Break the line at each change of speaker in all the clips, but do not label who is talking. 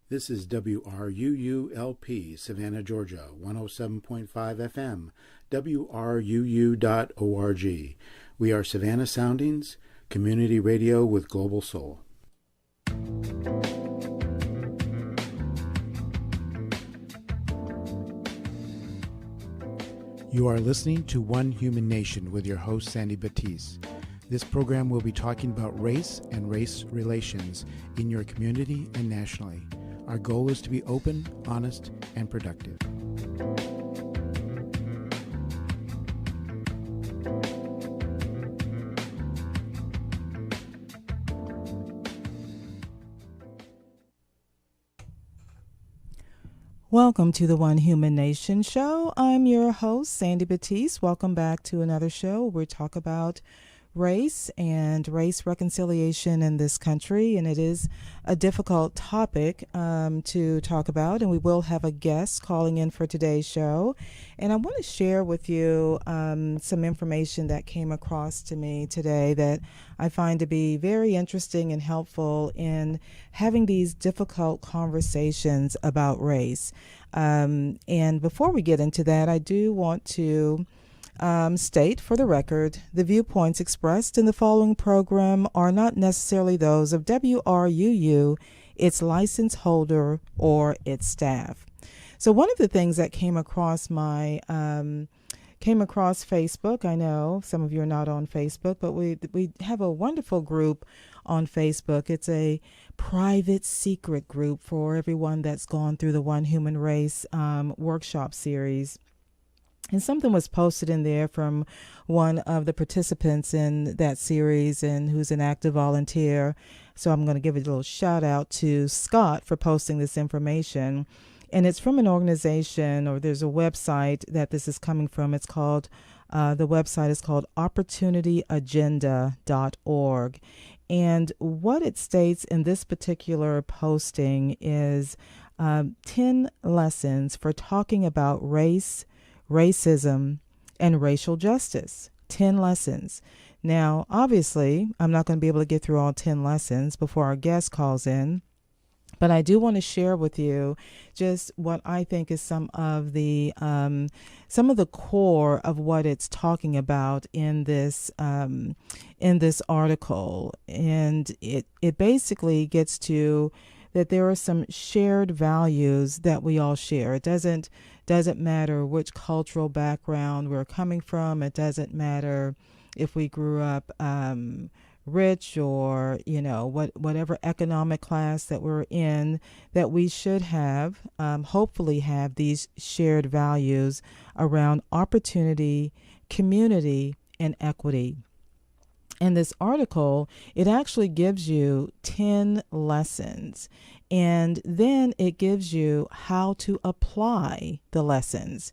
This is WRUULP, Savannah, Georgia, 107.5 FM, WRUU.org. We are Savannah Soundings, community radio with global soul. You are listening to One Human Nation with your host, Sandy Batiste. This program will be talking about race and race relations in your community and nationally. Our goal is to be open, honest, and productive.
Welcome to the One Human Nation show. I'm your host, Sandy Batiste. Welcome back to another show where we talk about race and race reconciliation in this country, and it is a difficult topic to talk about, and we will have a guest calling in for today's show. And I want to share with you some information that came across to me today that I find to be very interesting and helpful in having these difficult conversations about race. And before we get into that, I do want to state for the record, the viewpoints expressed in the following program are not necessarily those of WRUU, its license holder, or its staff. So one of the things that came across Facebook, I know some of you are not on Facebook, but we have a wonderful group on Facebook. It's a private secret group for everyone that's gone through the One Human Race workshop series. And something was posted in there from one of the participants in that series and who's an active volunteer. So I'm going to give a little shout out to Scott for posting this information. And it's from an organization, or there's a website that this is coming from. It's called, the website is called opportunityagenda.org. And what it states in this particular posting is 10 lessons for talking about race, racism, and racial justice. 10 lessons. Now, obviously, I'm not going to be able to get through all 10 lessons before our guest calls in, but I do want to share with you just what I think is some of the core of what it's talking about in this article, and it basically gets to that there are some shared values that we all share. It doesn't matter which cultural background we're coming from. It doesn't matter if we grew up rich or, whatever economic class that we're in, that we should have, hopefully have these shared values around opportunity, community, and equity. In this article, it actually gives you 10 lessons, and then it gives you how to apply the lessons.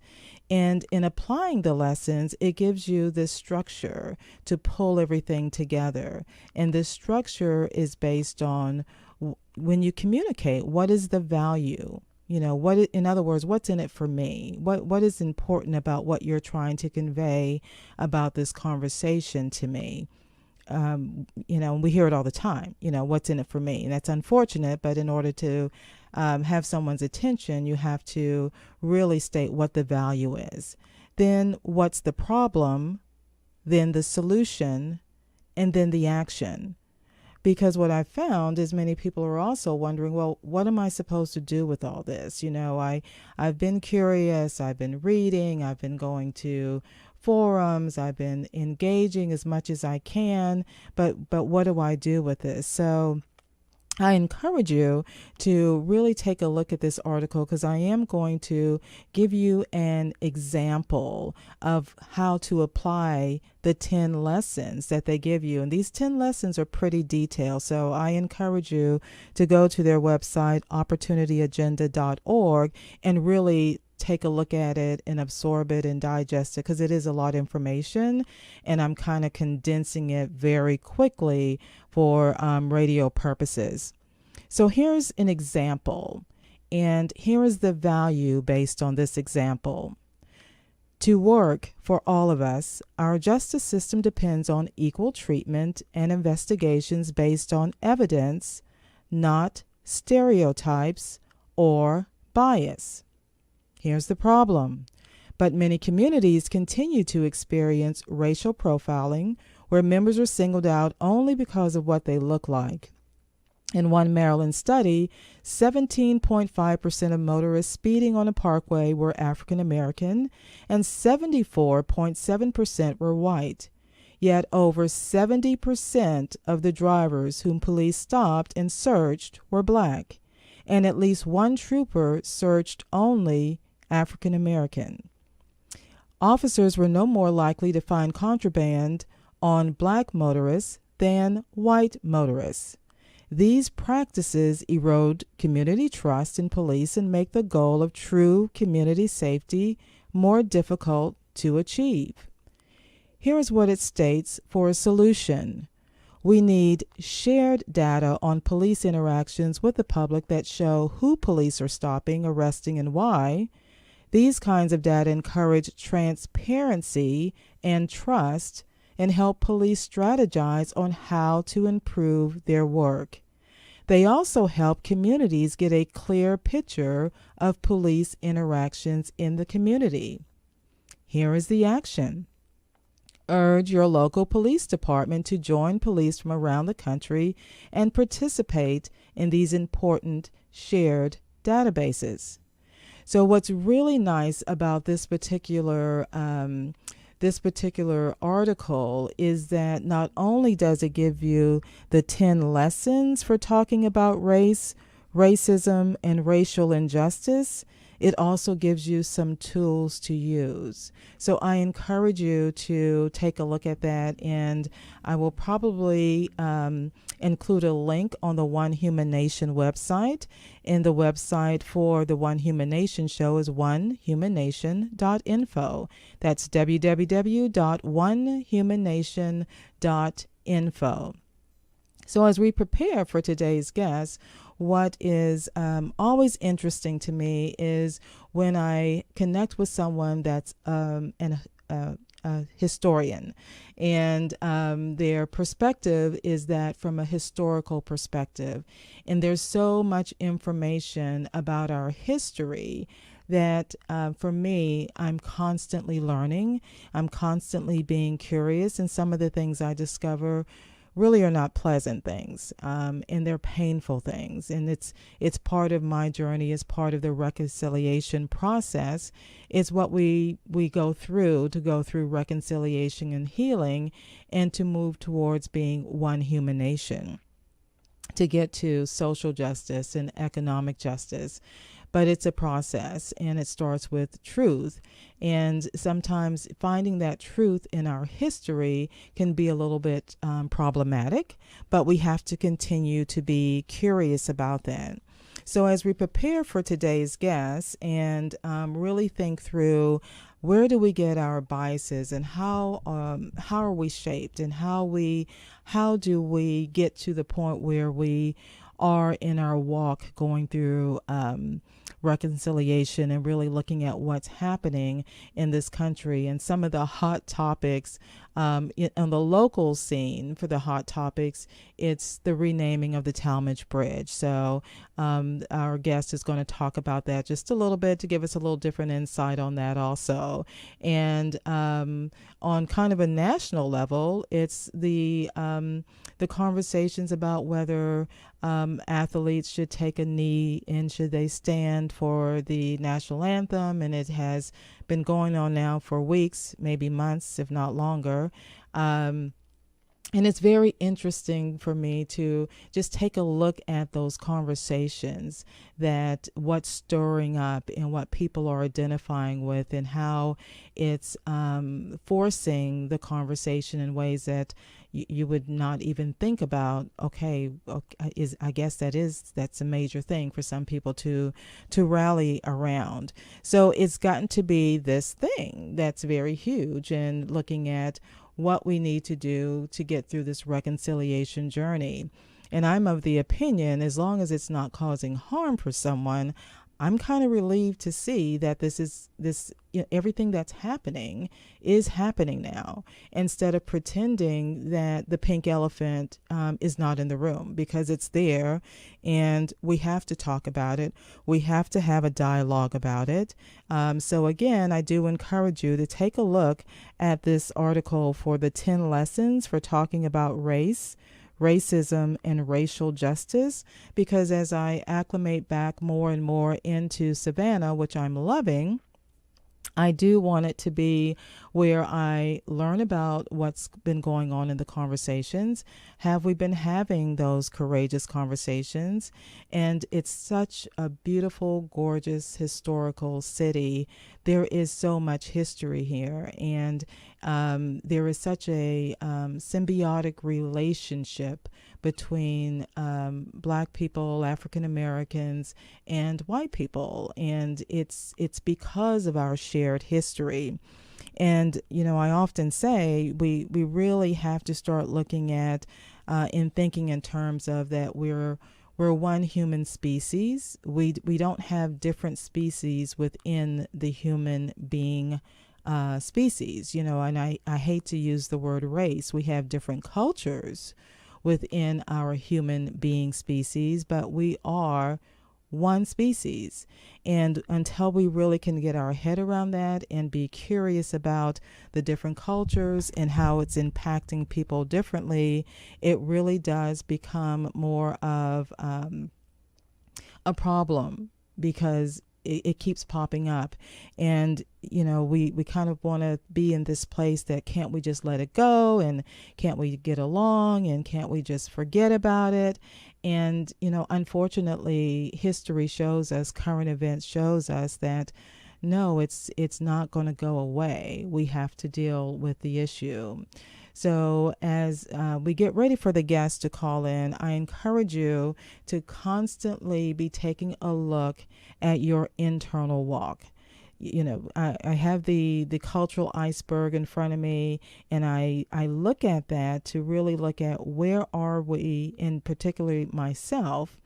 And in applying the lessons, it gives you this structure to pull everything together. And this structure is based on when you communicate, what is the value? In other words, what's in it for me? What is important about what you're trying to convey about this conversation to me? We hear it all the time, what's in it for me? And that's unfortunate, but in order to have someone's attention, you have to really state what the value is. Then what's the problem, then the solution, and then the action. Because what I've found is many people are also wondering, well, what am I supposed to do with all this? I've been curious, I've been reading, I've been going to forums, I've been engaging as much as I can, but what do I do with this? So I encourage you to really take a look at this article, because I am going to give you an example of how to apply the 10 lessons that they give you. And these 10 lessons are pretty detailed. So I encourage you to go to their website, opportunityagenda.org, and really take a look at it and absorb it and digest it, because it is a lot of information, and I'm kind of condensing it very quickly for radio purposes. So here's an example, and here is the value based on this example. To work for all of us, our justice system depends on equal treatment and investigations based on evidence, not stereotypes or bias. Here's the problem. But many communities continue to experience racial profiling, where members are singled out only because of what they look like. In one Maryland study, 17.5% of motorists speeding on a parkway were African American and 74.7% were white. Yet over 70% of the drivers whom police stopped and searched were black, and at least one trooper searched only African American. Officers were no more likely to find contraband on black motorists than white motorists. These practices erode community trust in police and make the goal of true community safety more difficult to achieve. Here is what it states for a solution. We need shared data on police interactions with the public that show who police are stopping, arresting, and why. These kinds of data encourage transparency and trust and help police strategize on how to improve their work. They also help communities get a clear picture of police interactions in the community. Here is the action. Urge your local police department to join police from around the country and participate in these important shared databases. So what's really nice about this particular article is that not only does it give you the 10 lessons for talking about race, racism, and racial injustice, it also gives you some tools to use. So I encourage you to take a look at that, and I will probably include a link on the One Human Nation website. And the website for the One Human Nation show is onehumannation.info. That's www.onehumannation.info. So as we prepare for today's guest, what is always interesting to me is when I connect with someone that's a historian, and their perspective is that from a historical perspective. And there's so much information about our history that for me, I'm constantly learning. I'm constantly being curious, and some of the things I discover really are not pleasant things, and they're painful things. And it's part of my journey, it's part of the reconciliation process. It's what we go through reconciliation and healing, and to move towards being one human nation, to get to social justice and economic justice. But it's a process, and it starts with truth. And sometimes finding that truth in our history can be a little bit problematic, but we have to continue to be curious about that. So as we prepare for today's guest and really think through where do we get our biases, and how are we shaped, and how do we get to the point where we are in our walk going through reconciliation and really looking at what's happening in this country. And some of the hot topics on the local scene, for the hot topics, it's the renaming of the Talmadge Bridge. So our guest is going to talk about that just a little bit to give us a little different insight on that also. And on kind of a national level, it's the conversations about whether athletes should take a knee and should they stand for the national anthem. And it has been going on now for weeks, maybe months, if not longer. And it's very interesting for me to just take a look at those conversations, that what's stirring up and what people are identifying with, and how it's forcing the conversation in ways that you would not even think about. I guess that's a major thing for some people to rally around. So it's gotten to be this thing that's very huge, and looking at what we need to do to get through this reconciliation journey. And I'm of the opinion, as long as it's not causing harm for someone, I'm kind of relieved to see that everything that's happening is happening now, instead of pretending that the pink elephant is not in the room, because it's there, and we have to talk about it. We have to have a dialogue about it. So again, I do encourage you to take a look at this article for the 10 lessons for talking about race, racism, and racial justice, because as I acclimate back more and more into Savannah, which I'm loving, I do want it to be where I learn about what's been going on in the conversations. Have we been having those courageous conversations? And it's such a beautiful, gorgeous, historical city. There is so much history here, and there is such a symbiotic relationship between Black people, African Americans, and white people, and it's because of our shared history. And I often say we really have to start looking at and thinking in terms of that we're one human species. We don't have different species within the human being species, and I hate to use the word race. We have different cultures within our human being species, but we are one species. And until we really can get our head around that and be curious about the different cultures and how it's impacting people differently, it really does become more of a problem, because it keeps popping up. And we kind of want to be in this place that, can't we just let it go, and can't we get along, and can't we just forget about it? And unfortunately, history shows us, current events shows us that no, it's not going to go away. We have to deal with the issue. So as we get ready for the guests to call in, I encourage you to constantly be taking a look at your internal walk. I have the cultural iceberg in front of me, and I look at that to really look at where are we, and particularly myself,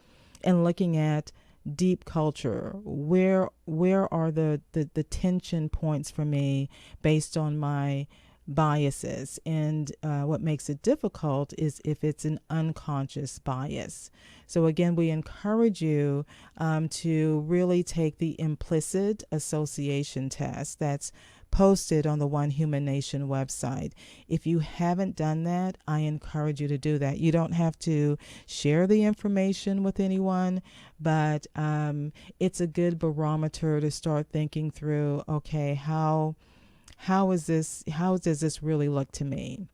and looking at deep culture. Where are the tension points for me based on my biases? And what makes it difficult is if it's an unconscious bias. So again, we encourage you to really take the implicit association test that's posted on the One Human Nation website. If you haven't done that, I encourage you to do that. You don't have to share the information with anyone, but it's a good barometer to start thinking through, okay, how does this really look to me?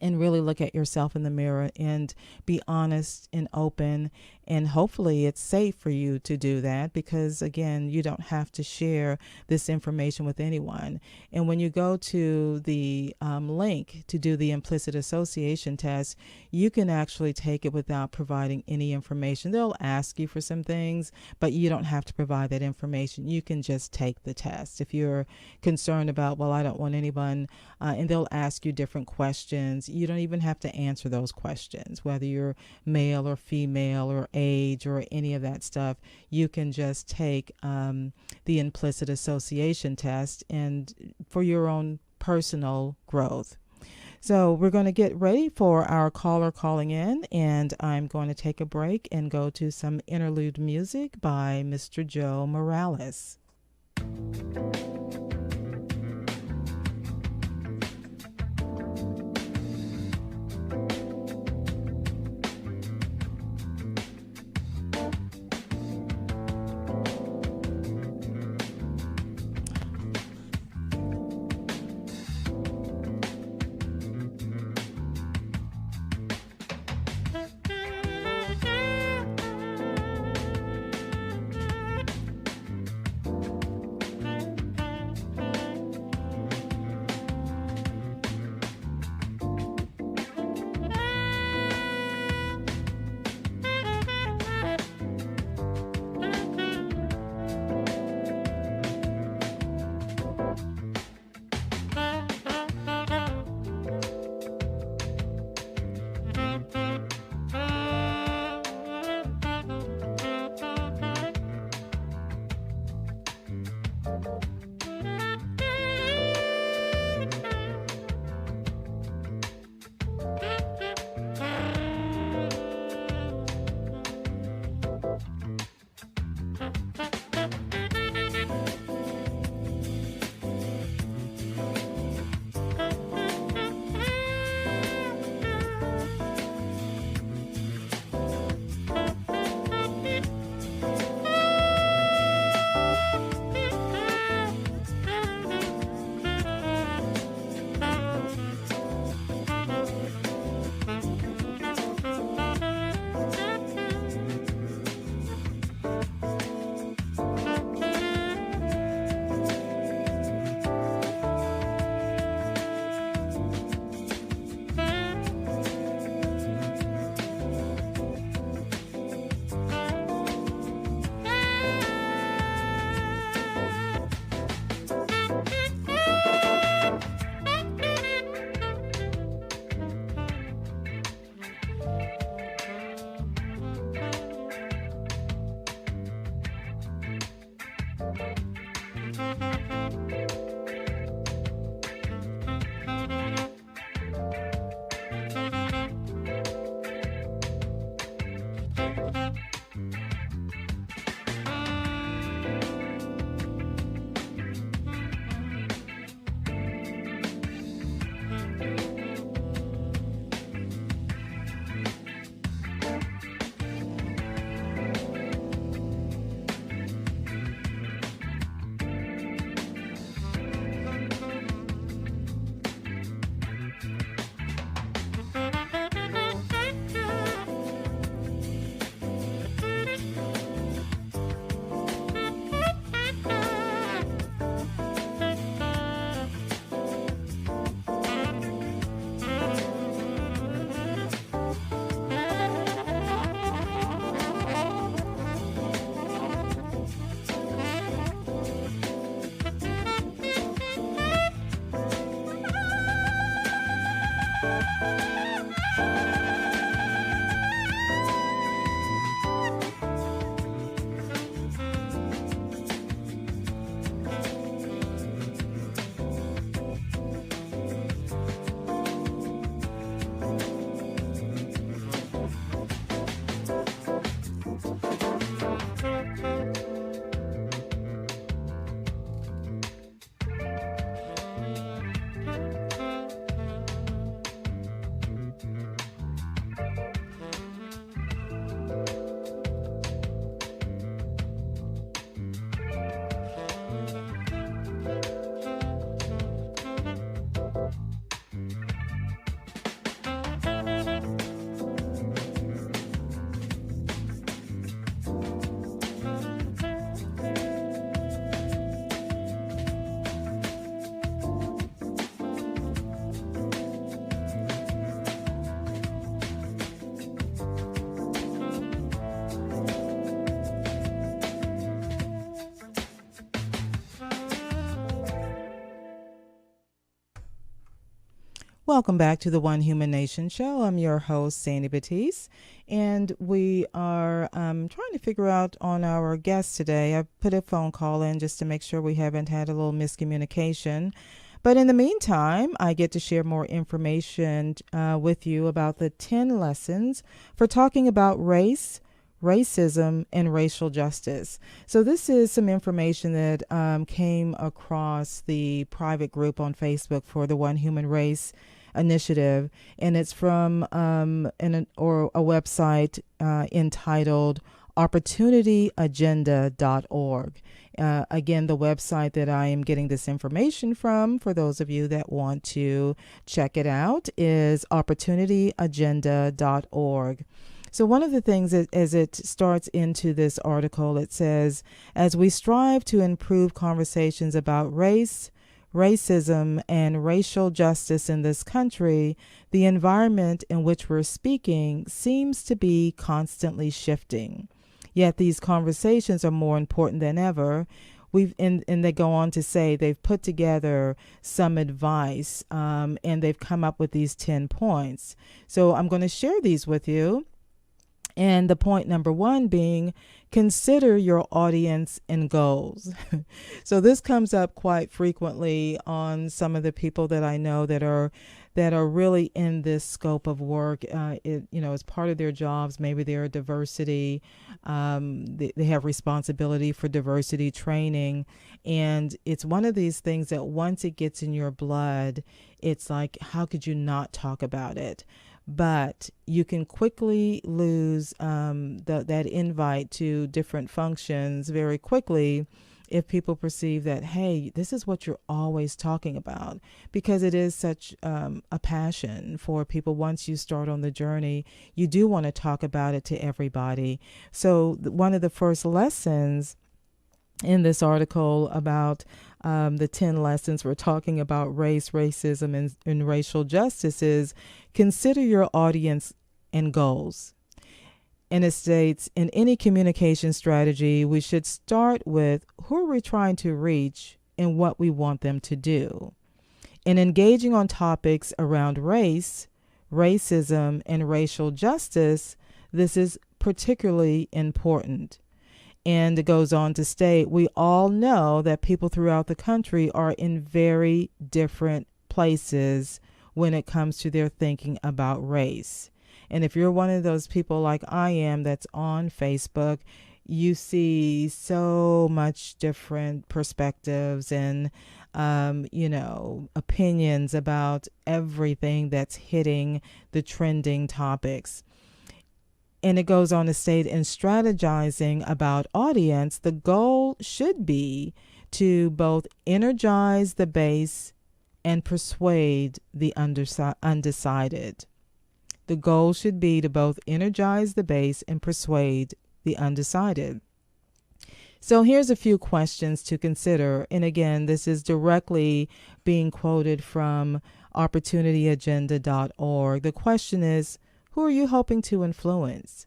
And really look at yourself in the mirror and be honest and open. And hopefully it's safe for you to do that, because again, you don't have to share this information with anyone. And when you go to the link to do the implicit association test, you can actually take it without providing any information. They'll ask you for some things, but you don't have to provide that information. You can just take the test. If you're concerned about, well, I don't want anyone, and they'll ask you different questions. You don't even have to answer those questions, whether you're male or female or age or any of that stuff. You can just take the implicit association test, and for your own personal growth. So we're going to get ready for our caller calling in, and I'm going to take a break and go to some interlude music by Mr. Joe Morales. Welcome back to the One Human Nation show. I'm your host, Sandy Batiste, and we are trying to figure out on our guest today. I put a phone call in just to make sure we haven't had a little miscommunication. But in the meantime, I get to share more information with you about the 10 lessons for talking about race, racism, and racial justice. So this is some information that came across the private group on Facebook for the One Human Race Initiative, and it's from a website entitled OPportunityAgenda.org. Again, the website that I am getting this information from, for those of you that want to check it out, is OPportunityAgenda.org. So one of the things as it starts into this article, it says, as we strive to improve conversations about race, racism, and racial justice in this country, the environment in which we're speaking seems to be constantly shifting. Yet these conversations are more important than ever. And they go on to say they've put together some advice and they've come up with these 10 points. So I'm going to share these with you. And the point number one being, consider your audience and goals. So this comes up quite frequently on some of the people that I know that are really in this scope of work. As part of their jobs, maybe they're a diversity. They have responsibility for diversity training. And it's one of these things that once it gets in your blood, it's like, how could you not talk about it? But you can quickly lose that invite to different functions very quickly if people perceive that, hey, this is what you're always talking about, because it is such a passion for people. Once you start on the journey, you do want to talk about it to everybody. So one of the first lessons in this article about the 10 lessons we're talking about race, racism, and racial justice is consider your audience and goals. And it states, in any communication strategy, we should start with who are we trying to reach and what we want them to do. In engaging on topics around race, racism, and racial justice, this is particularly important. And it goes on to state, we all know that people throughout the country are in very different places when it comes to their thinking about race. And if you're one of those people like I am that's on Facebook, you see so much different perspectives and, opinions about everything that's hitting the trending topics. And it goes on to state, in strategizing about audience, the goal should be to both energize the base and persuade the undecided. The goal should be to both energize the base and persuade the undecided. So here's a few questions to consider. And again, this is directly being quoted from opportunityagenda.org. The question is, who are you hoping to influence?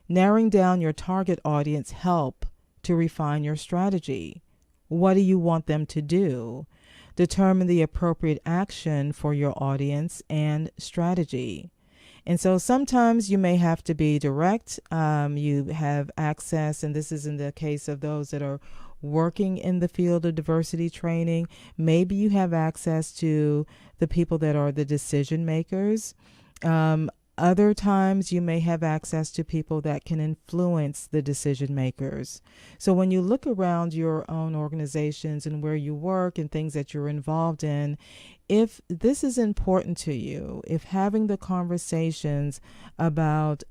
Narrowing down your target audience help to refine your strategy. What do you want them to do? Determine the appropriate action for your audience and strategy. And so sometimes you may have to be direct. You have access, and this is in the case of those that are working in the field of diversity training. Maybe you have access to the people that are the decision makers. Other times you may have access to people that can influence the decision makers. So when you look around your own organizations and where you work and things that you're involved in, if this is important to you, if having the conversations about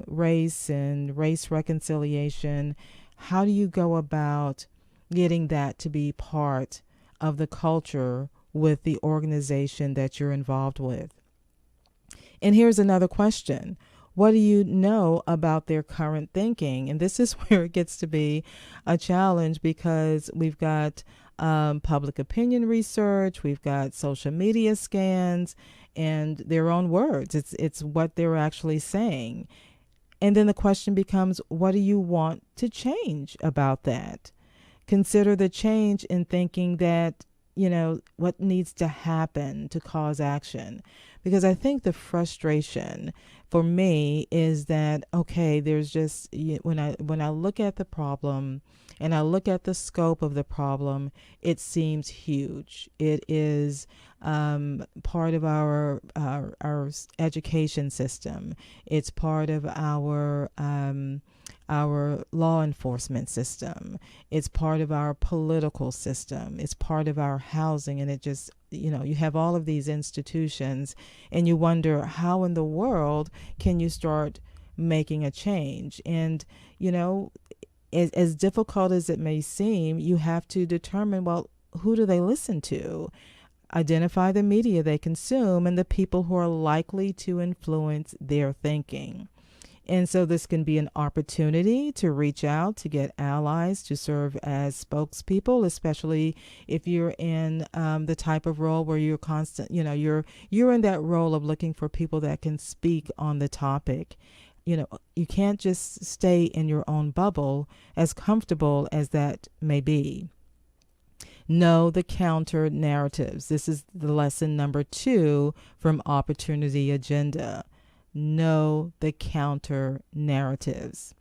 race and race reconciliation, how do you go about getting that to be part of the culture with the organization that you're involved with? And here's another question. What do you know about their current thinking? And this is where it gets to be a challenge, because we've got public opinion research, we've got social media scans, and their own words. It's what they're actually saying. And then the question becomes, what do you want to change about that? Consider the change in thinking that, what needs to happen to cause action. Because I think the frustration for me is that, okay, there's just, when I look at the problem and I look at the scope of the problem, it seems huge. It is part of our education system. It's part of our law enforcement system. It's part of our political system. It's part of our housing. And it just, you have all of these institutions, and you wonder, how in the world can you start making a change? And, as difficult as it may seem, you have to determine, well, who do they listen to? Identify the media they consume and the people who are likely to influence their thinking. And so this can be an opportunity to reach out, to get allies, to serve as spokespeople, especially if you're in the type of role where you're you're in that role of looking for people that can speak on the topic. You can't just stay in your own bubble, as comfortable as that may be. Know the counter narratives. This is the lesson number 2 from Opportunity Agenda. Know the counter narratives.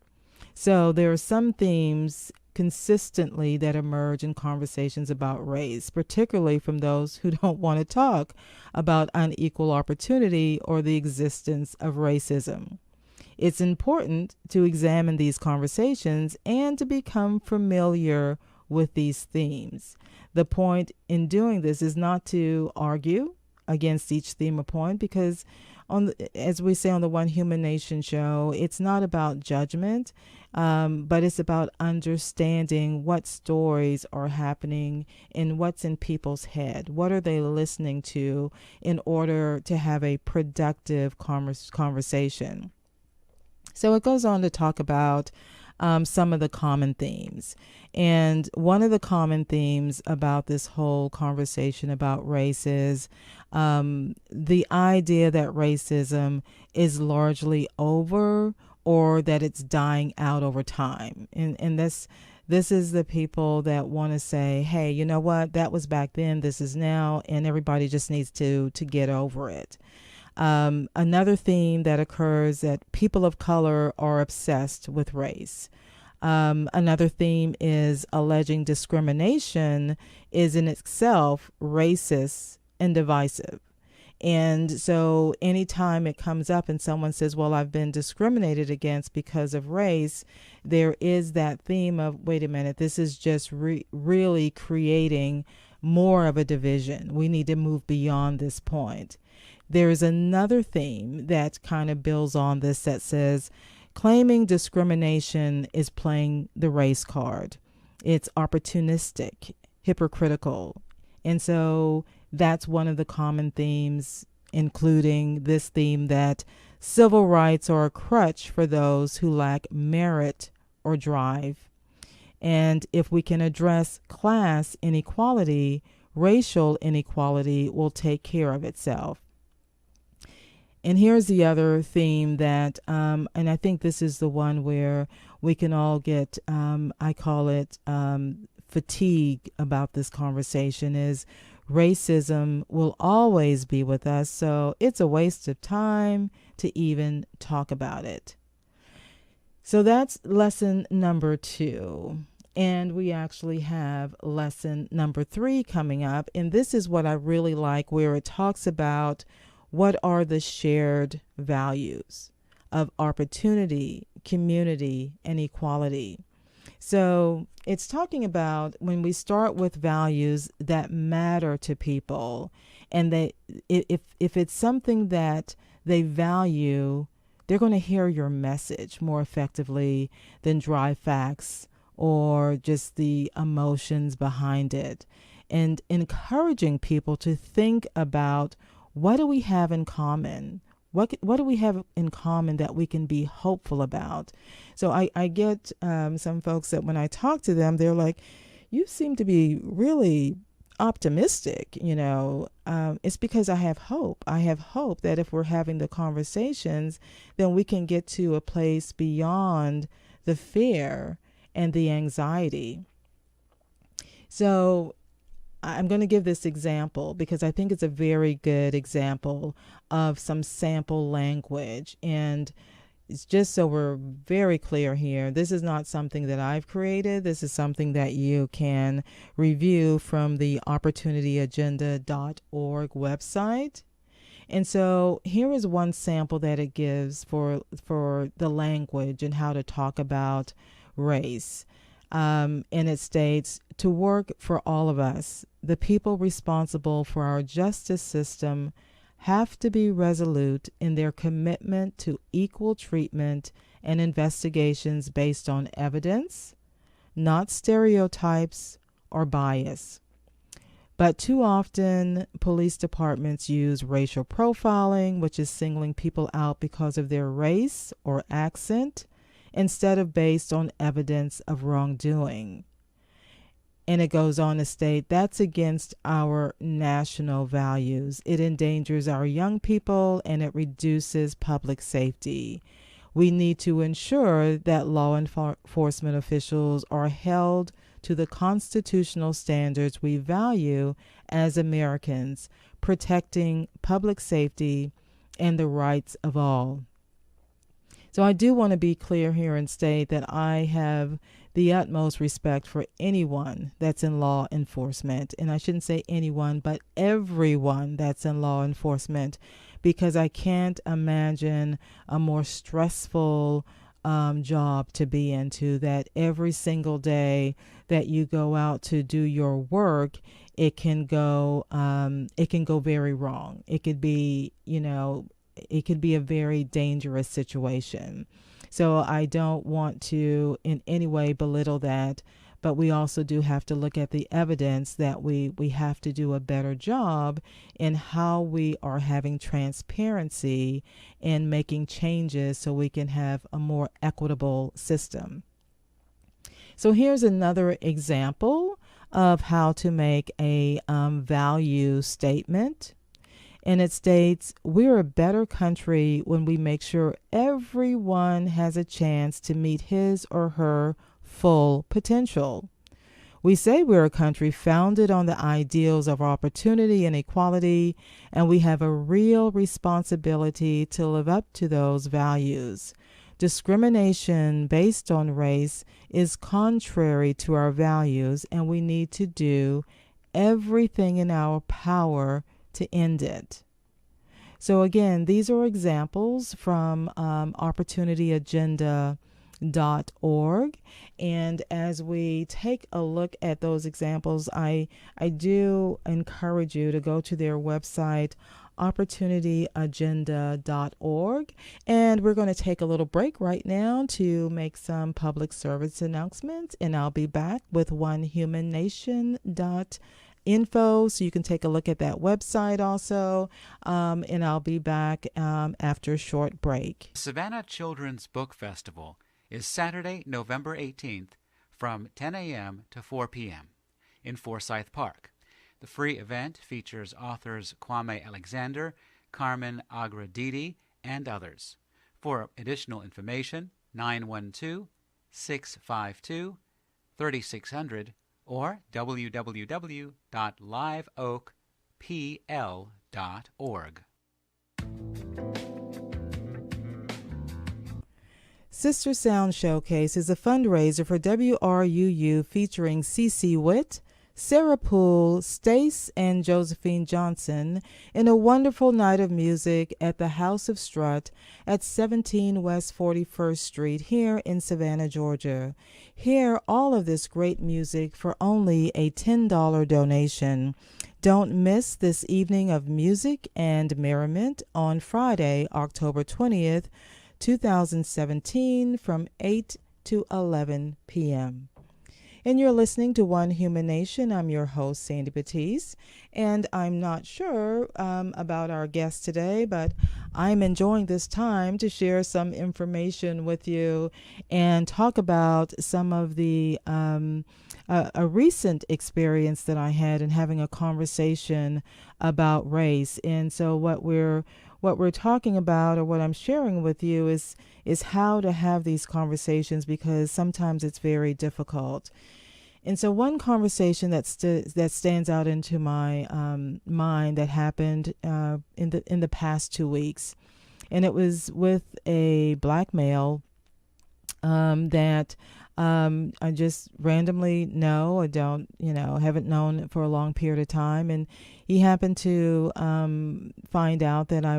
So there are some themes consistently that emerge in conversations about race, particularly from those who don't want to talk about unequal opportunity or the existence of racism. It's important to examine these conversations and to become familiar with these themes. The point in doing this is not to argue against each theme or point, because as we say on the One Human Nation show, it's not about judgment, but it's about understanding what stories are happening and what's in people's head. What are they listening to in order to have a productive conversation? So it goes on to talk about some of the common themes. And one of the common themes about this whole conversation about race is the idea that racism is largely over, or that it's dying out over time. And this is the people that want to say, hey, you know what, that was back then, this is now, and everybody just needs to get over it. Another theme that occurs, that people of color are obsessed with race. Another theme is alleging discrimination is in itself racist and divisive. And so anytime it comes up and someone says, well, I've been discriminated against because of race, there is that theme of, wait a minute, this is just really creating more of a division. We need to move beyond this point. There's another theme that kind of builds on this that says claiming discrimination is playing the race card. It's opportunistic, hypocritical. And so that's one of the common themes, including this theme that civil rights are a crutch for those who lack merit or drive. And if we can address class inequality, racial inequality will take care of itself. And here's the other theme that, and I think this is the one where we can all get, I call it fatigue about this conversation, is racism will always be with us, so it's a waste of time to even talk about it. So that's lesson number 2. And we actually have lesson number 3 coming up. And this is what I really like, where it talks about what are the shared values of opportunity, community, and equality. So it's talking about when we start with values that matter to people, and that if it's something that they value, they're going to hear your message more effectively than dry facts or just the emotions behind it. And encouraging people to think about, what do we have in common? What do we have in common that we can be hopeful about? So I get some folks that when I talk to them, they're like, you seem to be really optimistic. It's because I have hope. I have hope that if we're having the conversations, then we can get to a place beyond the fear and the anxiety. So I'm going to give this example because I think it's a very good example of some sample language. And it's just so we're very clear here, this is not something that I've created. This is something that you can review from the opportunityagenda.org website. And so here is one sample that it gives for the language and how to talk about race. And it states, to work for all of us, the people responsible for our justice system have to be resolute in their commitment to equal treatment and investigations based on evidence, not stereotypes or bias. But too often, police departments use racial profiling, which is singling people out because of their race or accent, instead of based on evidence of wrongdoing. And it goes on to state that's against our national values. It endangers our young people and it reduces public safety. We need to ensure that law enforcement officials are held to the constitutional standards we value as Americans, protecting public safety and the rights of all. So I do want to be clear here and state that I have the utmost respect for anyone that's in law enforcement. And I shouldn't say anyone, but everyone that's in law enforcement, because I can't imagine a more stressful job to be into, that every single day that you go out to do your work, it can go very wrong. It could be, it could be a very dangerous situation. So I don't want to in any way belittle that, but we also do have to look at the evidence that we have to do a better job in how we are having transparency and making changes so we can have a more equitable system. So here's another example of how to make a value statement. And it states, we're a better country when we make sure everyone has a chance to meet his or her full potential. We say we're a country founded on the ideals of opportunity and equality, and we have a real responsibility to live up to those values. Discrimination based on race is contrary to our values, and we need to do everything in our power to end it. So again, these are examples from opportunityagenda.org. And as we take a look at those examples, I do encourage you to go to their website, opportunityagenda.org. And we're going to take a little break right now to make some public service announcements. And I'll be back with OneHumanNation.info, so you can take a look at that website also. And I'll be back after a short break.
Savannah Children's Book Festival is Saturday, November 18th from 10 a.m. to 4 p.m. in Forsyth Park. The free event features authors Kwame Alexander, Carmen Agradidi, and others. For additional information, 912-652-3600 or www.liveoakpl.org.
Sister Sound Showcase is a fundraiser for WRUU featuring CeCe Witt, Sarah Poole, Stace, and Josephine Johnson in a wonderful night of music at the House of Strut at 17 West 41st Street here in Savannah, Georgia. Hear all of this great music for only a $10 donation. Don't miss this evening of music and merriment on Friday, October 20th, 2017 from 8 to 11 p.m. And you're listening to One Human Nation. I'm your host, Sandy Batiste, and I'm not sure about our guest today, but I'm enjoying this time to share some information with you and talk about some of the a recent experience that I had in having a conversation about race. And so what we're talking about, or what I'm sharing with you, is how to have these conversations, because sometimes it's very difficult. And so one conversation that stands out into my mind that happened in the past 2 weeks, and it was with a black male that I just randomly know. I don't, haven't known for a long period of time. And he happened to find out that I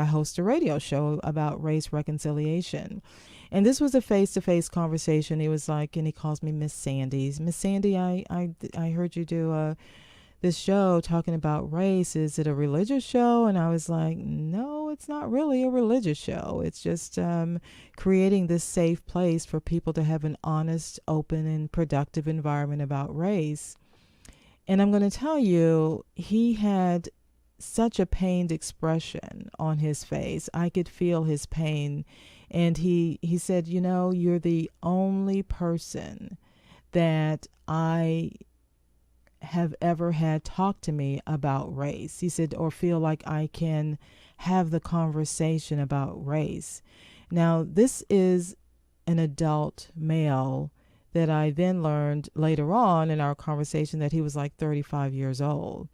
host a radio show about race reconciliation. And this was a face-to-face conversation. He was like, and he calls me Miss Sandy. Miss Sandy, I heard you do this show talking about race. Is it a religious show? And I was like, no, it's not really a religious show. It's just creating this safe place for people to have an honest, open, and productive environment about race. And I'm going to tell you, he had such a pained expression on his face. I could feel his pain. And he said, you're the only person that I have ever had talk to me about race. He said, or feel like I can have the conversation about race. Now, this is an adult male that I then learned later on in our conversation that he was like 35 years old.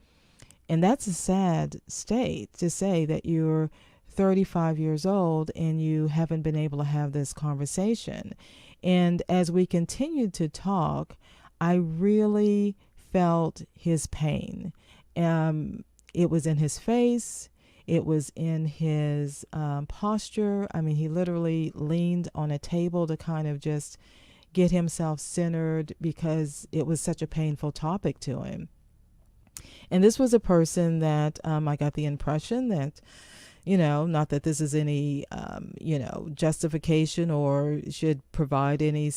And that's a sad state to say that you're 35 years old and you haven't been able to have this conversation. And as we continued to talk, I really felt his pain. It was in his face. It was in his posture. I mean, he literally leaned on a table to kind of just get himself centered because it was such a painful topic to him. And this was a person that I got the impression that, not that this is any, justification or should provide any,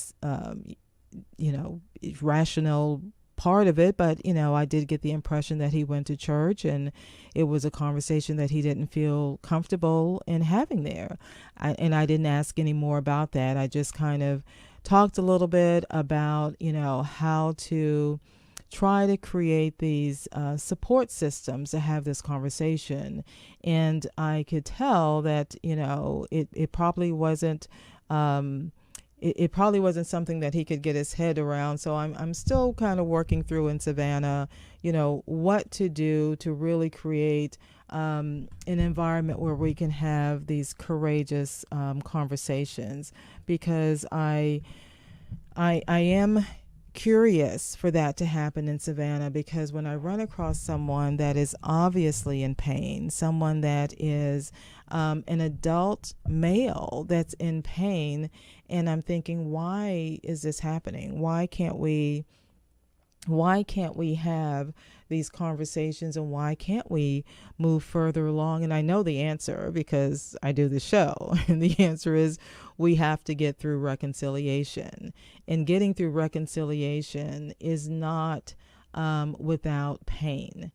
rational part of it. But, I did get the impression that he went to church and it was a conversation that he didn't feel comfortable in having there. And I didn't ask any more about that. I just kind of talked a little bit about, how to try to create these support systems to have this conversation. And I could tell that, it probably wasn't it probably wasn't something that he could get his head around. So I'm still kind of working through in Savannah, what to do to really create an environment where we can have these courageous conversations, because I am curious for that to happen in Savannah, because when I run across someone that is obviously in pain, someone that is an adult male that's in pain, and I'm thinking, why is this happening? Why can't we have these conversations, and why can't we move further along? And I know the answer because I do the show. And the answer is we have to get through reconciliation. And getting through reconciliation is not without pain.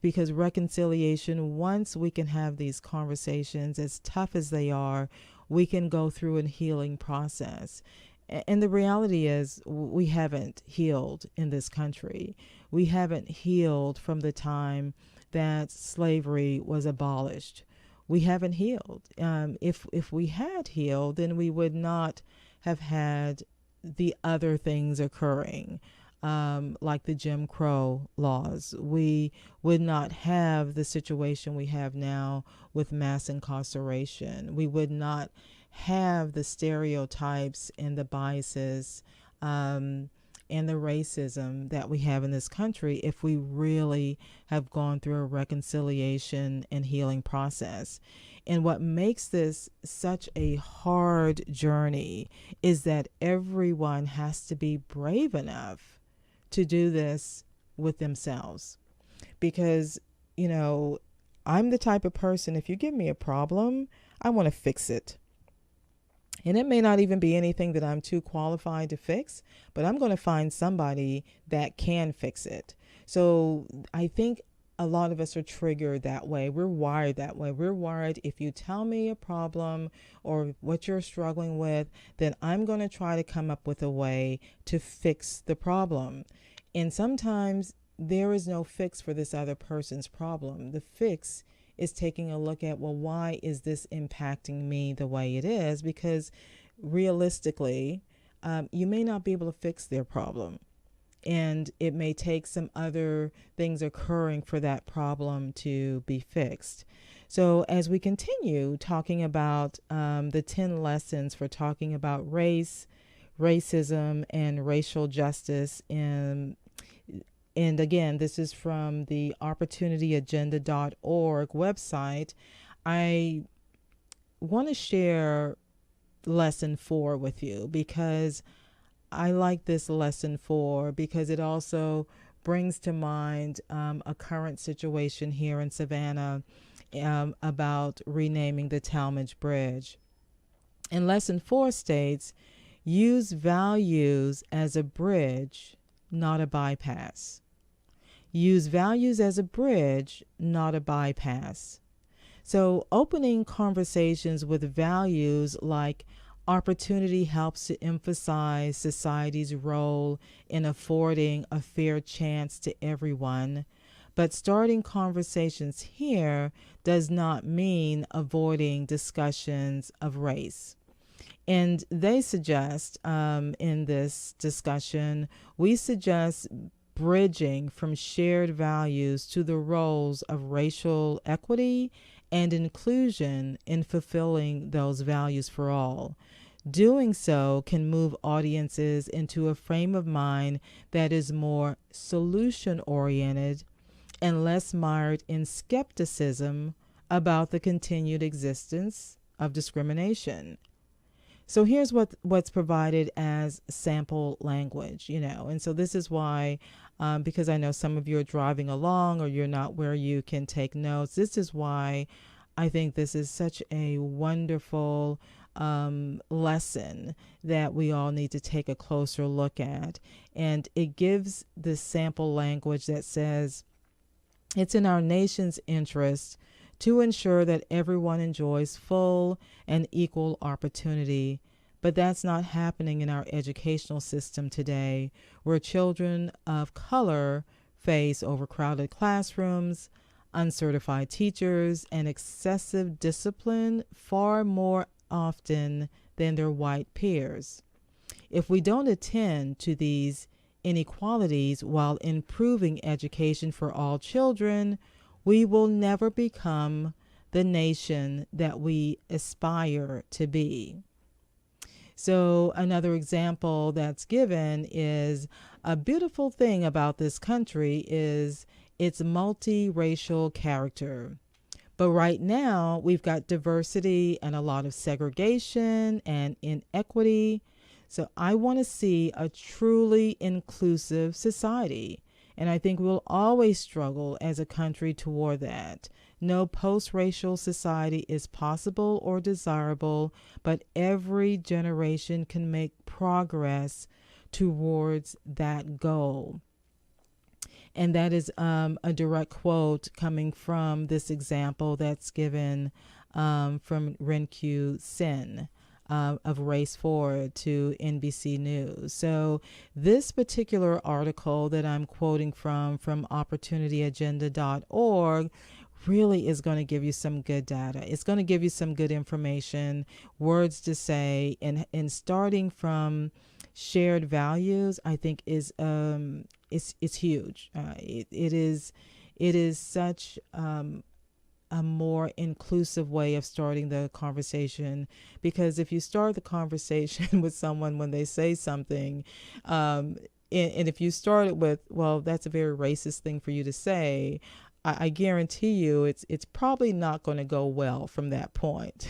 Because reconciliation, once we can have these conversations, as tough as they are, we can go through a healing process. And the reality is we haven't healed in this country. We haven't healed from the time that slavery was abolished. We haven't healed. If we had healed, then we would not have had the other things occurring, like the Jim Crow laws. We would not have the situation we have now with mass incarceration. We would not have the stereotypes and the biases and the racism that we have in this country if we really have gone through a reconciliation and healing process. And what makes this such a hard journey is that everyone has to be brave enough to do this with themselves. Because, you know, I'm the type of person, if you give me a problem, I want to fix it. And it may not even be anything that I'm too qualified to fix, but I'm going to find somebody that can fix it. So I think a lot of us are triggered that way. We're wired that way. We're wired, if you tell me a problem or what you're struggling with, then I'm going to try to come up with a way to fix the problem. And sometimes there is no fix for this other person's problem. The fix is taking a look at, well, why is this impacting me the way it is? Because realistically, you may not be able to fix their problem. And it may take some other things occurring for that problem to be fixed. So as we continue talking about the 10 lessons for talking about race, racism, and racial justice and again, this is from the opportunityagenda.org website. I want to share lesson 4 with you because I like this lesson 4 because it also brings to mind a current situation here in Savannah about renaming the Talmadge Bridge. And lesson 4 states, use values as a bridge, not a bypass. Use values as a bridge, not a bypass. So opening conversations with values like opportunity helps to emphasize society's role in affording a fair chance to everyone. But starting conversations here does not mean avoiding discussions of race. And they suggest in this discussion, we suggest bridging from shared values to the roles of racial equity and inclusion in fulfilling those values for all. Doing so can move audiences into a frame of mind that is more solution-oriented and less mired in skepticism about the continued existence of discrimination. So here's what's provided as sample language, and so this is why, because I know some of you are driving along or you're not where you can take notes, this is why I think this is such a wonderful lesson that we all need to take a closer look at. And it gives this sample language that says, it's in our nation's interest to ensure that everyone enjoys full and equal opportunity. But that's not happening in our educational system today, where children of color face overcrowded classrooms, uncertified teachers, and excessive discipline far more often than their white peers. If we don't attend to these inequalities while improving education for all children, we will never become the nation that we aspire to be. So another example that's given is a beautiful thing about this country is its multiracial character. But right now, we've got diversity and a lot of segregation and inequity. So I want to see a truly inclusive society. And I think we'll always struggle as a country toward that. No post-racial society is possible or desirable, but every generation can make progress towards that goal. And that is a direct quote coming from this example that's given from Ren-Q Sen of Race Forward to NBC News. So this particular article that I'm quoting from opportunityagenda.org, really is going to give you some good data. It's going to give you some good information, words to say, and starting from shared values, I think is it's huge. It is such a more inclusive way of starting the conversation, because if you start the conversation with someone when they say something, and if you start it with, well, that's a very racist thing for you to say, I guarantee you it's probably not going to go well from that point.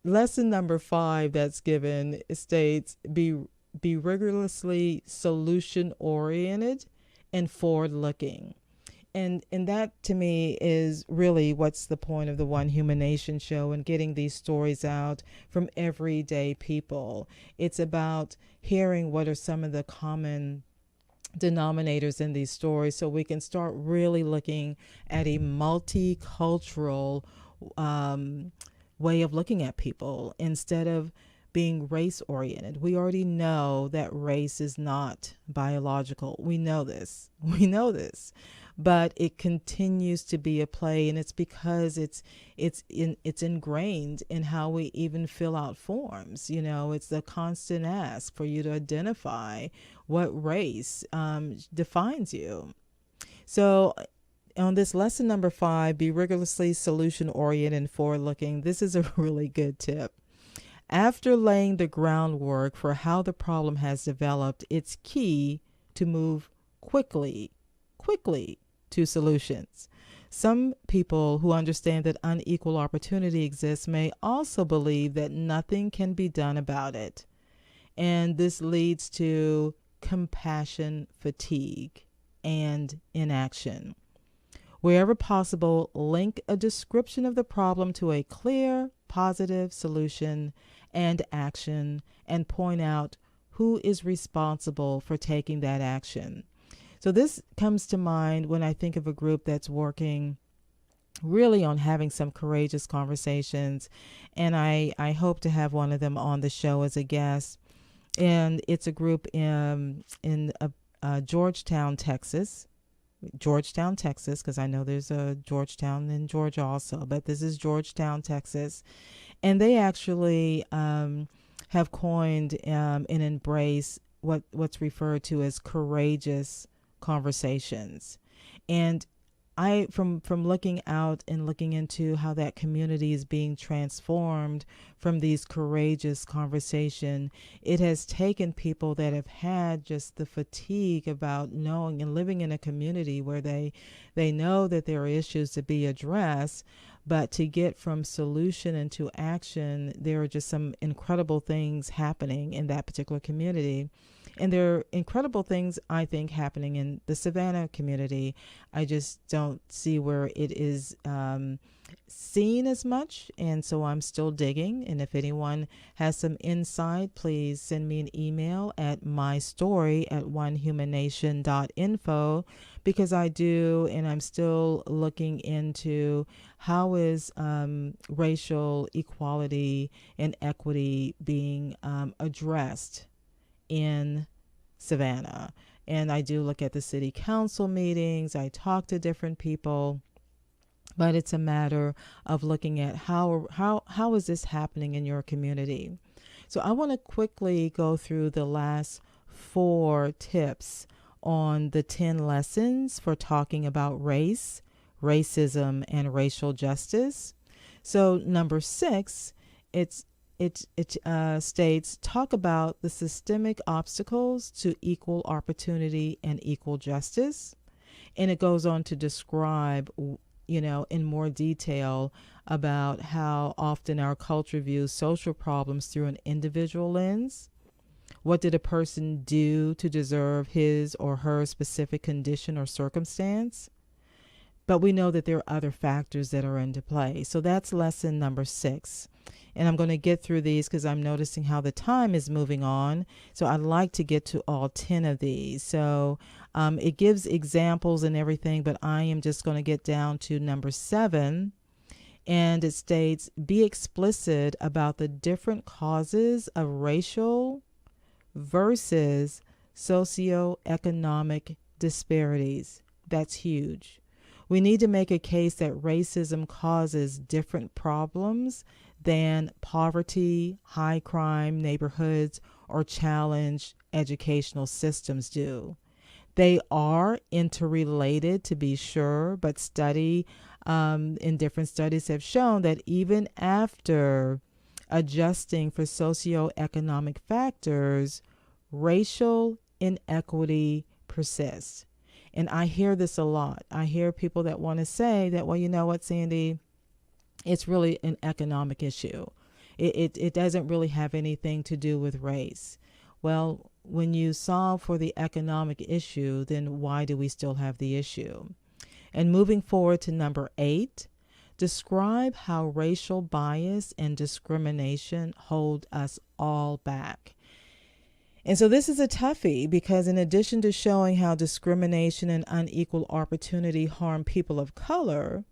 Lesson number 5 that's given states, be rigorously solution oriented and forward looking. And that to me is really what's the point of the One Human Nation show and getting these stories out from everyday people. It's about hearing what are some of the common denominators in these stories, so we can start really looking at a multicultural way of looking at people instead of being race oriented. We already know that race is not biological. We know this. But it continues to be a play, and it's because it's ingrained in how we even fill out forms. You know, it's the constant ask for you to identify what race defines you. So on this lesson number 5, be rigorously solution oriented and forward looking, this is a really good tip. After laying the groundwork for how the problem has developed, it's key to move quickly to solutions. Some people who understand that unequal opportunity exists may also believe that nothing can be done about it. And this leads to compassion fatigue and inaction. Wherever possible, link a description of the problem to a clear, positive solution and action, and point out who is responsible for taking that action. So this comes to mind when I think of a group that's working really on having some courageous conversations, and I hope to have one of them on the show as a guest. And it's a group in Georgetown, Texas, because I know there's a Georgetown in Georgia also, but this is Georgetown, Texas. And they actually have coined and embraced what's referred to as courageous conversations. And I, from looking out and looking into how that community is being transformed from these courageous conversation, it has taken people that have had just the fatigue about knowing and living in a community where they know that there are issues to be addressed, but to get from solution into action, there are just some incredible things happening in that particular community. And there are incredible things, I think, happening in the Savannah community. I just don't see where it is seen as much. And so I'm still digging. And if anyone has some insight, please send me an email at mystory@onehumannation.info, because I do, and I'm still looking into how is racial equality and equity being addressed in Savannah. And I do look at the city council meetings. I talk to different people, but it's a matter of looking at how is this happening in your community. So I want to quickly go through the last 4 tips on the 10 lessons for talking about race, racism, and racial justice. So number 6, it's it states, talk about the systemic obstacles to equal opportunity and equal justice. And it goes on to describe, in more detail about how often our culture views social problems through an individual lens. What did a person do to deserve his or her specific condition or circumstance? But we know that there are other factors that are into play. So that's lesson number 6. And I'm going to get through these because I'm noticing how the time is moving on. So I'd like to get to all 10 of these. So it gives examples and everything, but I am just going to get down to number 7. And it states, be explicit about the different causes of racial versus socioeconomic disparities. That's huge. We need to make a case that racism causes different problems than poverty, high crime neighborhoods, or challenged educational systems do. They are interrelated, to be sure, but in different studies have shown that even after adjusting for socioeconomic factors, racial inequity persists. And I hear this a lot. I hear people that want to say that, well, you know what, Sandy, it's really an economic issue. It doesn't really have anything to do with race. Well, when you solve for the economic issue, then why do we still have the issue? And moving forward to number 8, describe how racial bias and discrimination hold us all back. And so this is a toughie because in addition to showing how discrimination and unequal opportunity harm people of color,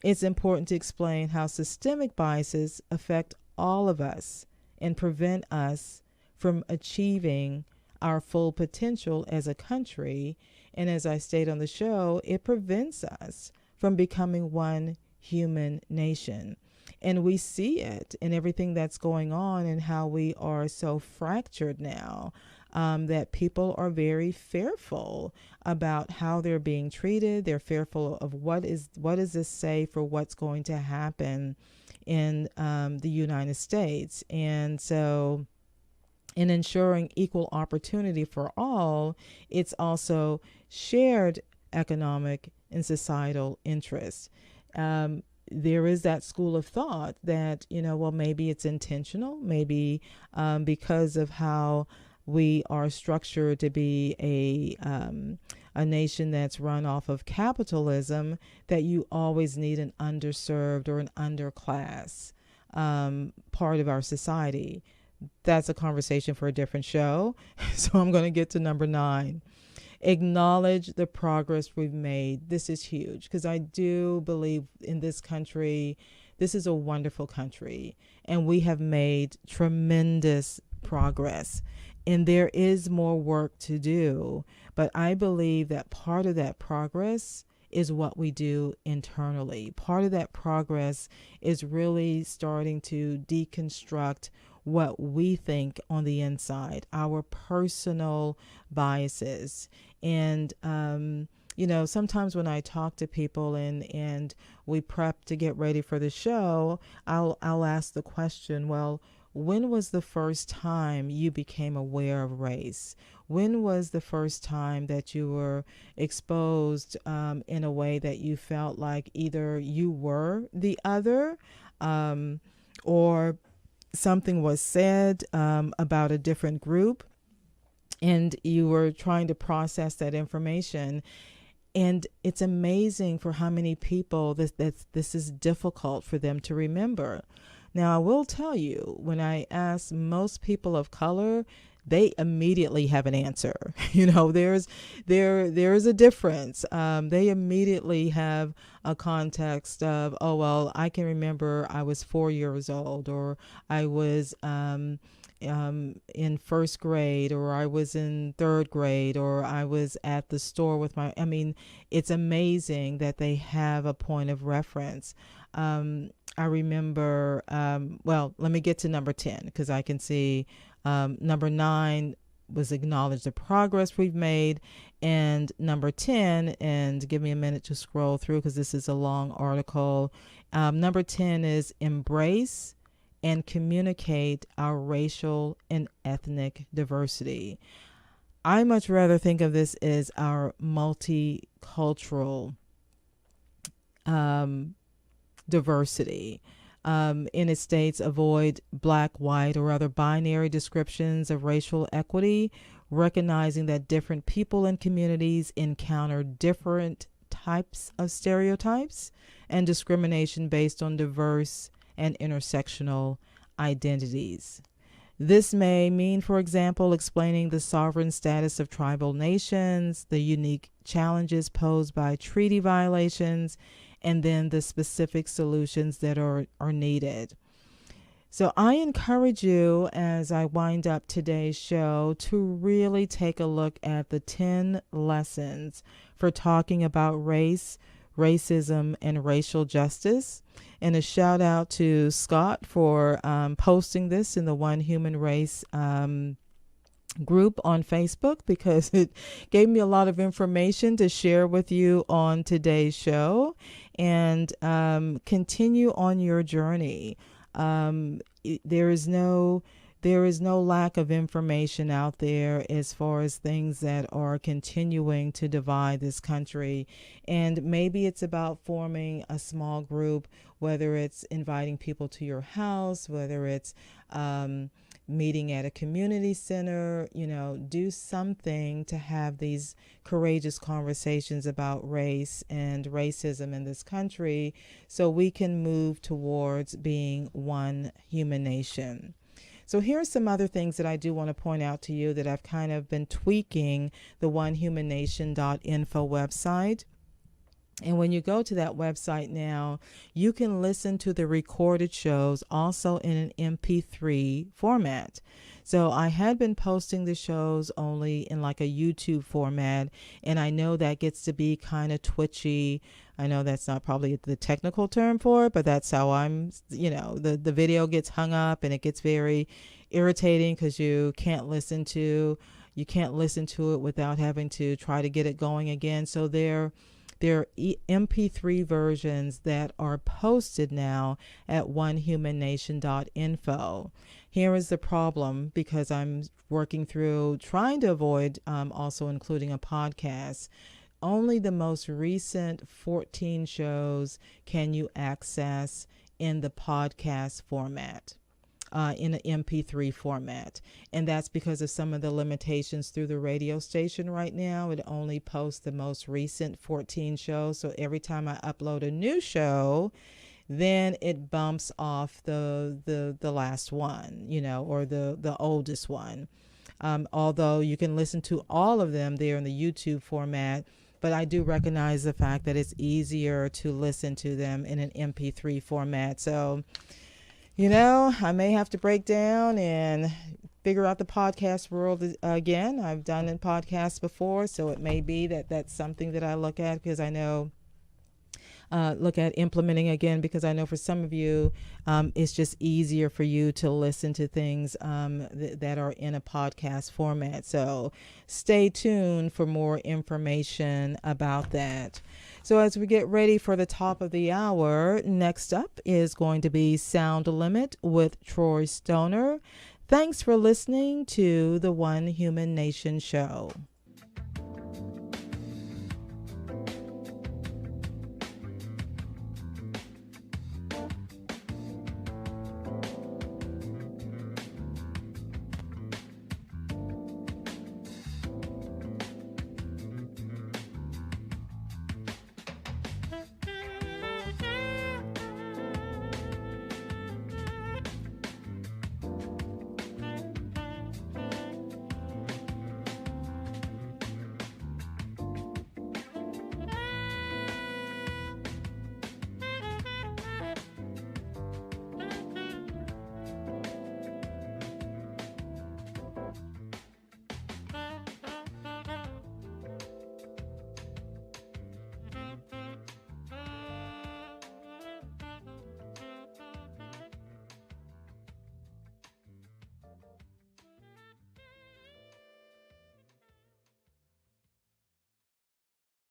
it's important to explain how systemic biases affect all of us and prevent us from achieving our full potential as a country. And as I state on the show, it prevents us from becoming one human nation. And we see it in everything that's going on and how we are so fractured now, that people are very fearful about how they're being treated. They're fearful of what does this say for what's going to happen in the United States. And so in ensuring equal opportunity for all, it's also shared economic and societal interests. There is that school of thought that, well, maybe it's intentional, maybe because of how we are structured to be a nation that's run off of capitalism, that you always need an underserved or an underclass part of our society. That's a conversation for a different show. So I'm going to get to number 9. Acknowledge the progress we've made. This is huge because I do believe in this country. This is a wonderful country, and we have made tremendous progress. And there is more work to do, but I believe that part of that progress is what we do internally. Part of that progress is really starting to deconstruct what we think on the inside, our personal biases. And, sometimes when I talk to people and we prep to get ready for the show, I'll ask the question, well, when was the first time you became aware of race? When was the first time that you were exposed in a way that you felt like either you were the other or something was said about a different group and you were trying to process that information? And it's amazing for how many people this is difficult for them to remember. Now, I will tell you, when I ask most people of color, they immediately have an answer. There's a difference. They immediately have a context of, oh, well, I can remember I was 4 years old, or I was in first grade, or I was in third grade, or I was at the store with it's amazing that they have a point of reference. I remember, let me get to number 10 because I can see number 9 was acknowledge the progress we've made. And number 10, and give me a minute to scroll through because this is a long article. Number 10 is embrace and communicate our racial and ethnic diversity. I much rather think of this as our multicultural diversity. In it states, avoid black, white, or other binary descriptions of racial equity, recognizing that different people and communities encounter different types of stereotypes and discrimination based on diverse and intersectional identities. This may mean, for example, explaining the sovereign status of tribal nations, the unique challenges posed by treaty violations, and then the specific solutions that are needed. So I encourage you, as I wind up today's show, to really take a look at the 10 lessons for talking about race, racism, and racial justice. And a shout out to Scott for posting this in the One Human Race group on Facebook, because it gave me a lot of information to share with you on today's show. And continue on your journey. There is no lack of information out there as far as things that are continuing to divide this country. And maybe it's about forming a small group, whether it's inviting people to your house, whether it's meeting at a community center, do something to have these courageous conversations about race and racism in this country so we can move towards being one human nation. So here are some other things that I do want to point out to you that I've kind of been tweaking the onehumannation.info website. And when you go to that website now, you can listen to the recorded shows also in an MP3 format. So I had been posting the shows only in like a YouTube format, and I know that gets to be kind of twitchy. I know that's not probably the technical term for it, but that's how I'm, the video gets hung up and it gets very irritating because you can't listen to it without having to try to get it going again. So there are MP3 versions that are posted now at onehumannation.info. Here is the problem, because I'm working through trying to avoid also including a podcast. Only the most recent 14 shows can you access in the podcast format. In an MP3 format. And that's because of some of the limitations through the radio station right now. It only posts the most recent 14 shows. So every time I upload a new show, then it bumps off the last one, or the oldest one. Although you can listen to all of them there in the YouTube format, but I do recognize the fact that it's easier to listen to them in an MP3 format. So I may have to break down and figure out the podcast world again. I've done in podcasts before, so it may be that that's something that I look at, because I know, look at implementing again, because I know for some of you, it's just easier for you to listen to things that are in a podcast format. So stay tuned for more information about that. So as we get ready for the top of the hour, next up is going to be Sound Limit with Troy Stoner. Thanks for listening to the One Human Nation Show.